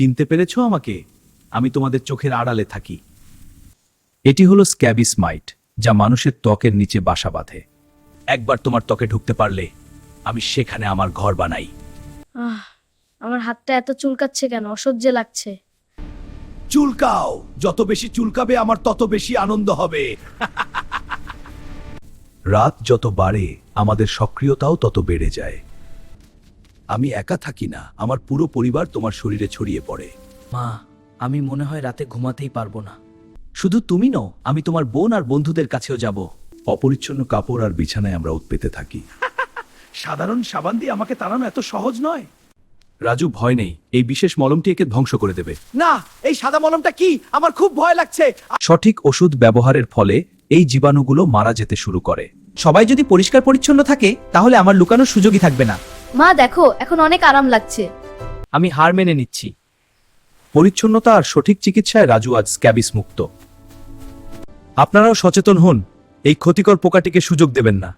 চিনতে পেরেছো আমাকে? আমি তোমাদের চোখের আড়ালে থাকি। এটি হলো স্ক্যাবিস মাইট, যা মানুষের ত্বকের নিচে বাসা বাঁধে। একবার তোমার ত্বকে ঢুকতে পারলে আমি সেখানে আমার ঘর বানাই। আমার হাতটা এত চুলকাচ্ছে কেন? অসহ্য লাগছে। চুলকাও, যত বেশি চুলকাবে আমার তত বেশি আনন্দ হবে। রাত যত বাড়ে আমাদের সক্রিয়তাও তত বেড়ে যায়। আমি একা থাকি না, আমার পুরো পরিবার তোমার শরীরে ছড়িয়ে পড়ে। মা, আমি মনে হয় রাতে ঘুমাতেই পারবো না। শুধু তুমি নও, আমি তোমার বোন আর বন্ধুদের কাছেও যাব। অপরিচ্ছন্ন কাপড় আর বিছানায় আমরা উৎপেতে থাকি। সাধারণ সাবান দিয়ে আমাকে তাড়ানো এত সহজ নয়। রাজু, ভয় নেই, এই বিশেষ মলমটি একে ধ্বংস করে দেবে। না, এই সাদা মলমটা কি? আমার খুব ভয় লাগছে। সঠিক ওষুধ ব্যবহারের ফলে এই জীবাণুগুলো মারা যেতে শুরু করে। সবাই যদি পরিষ্কার পরিচ্ছন্ন থাকে তাহলে আমার লুকানোর সুযোগই থাকবে না। মা দেখো, এখন অনেক আরাম লাগছে। আমি হার মেনে নিচ্ছি। পরিচ্ছন্নতা আর সঠিক চিকিৎসায় রাজু আজ স্ক্যাবিস মুক্ত। আপনারাও সচেতন হন, এই ক্ষতিকর পোকাটিকে সুযোগ দেবেন না।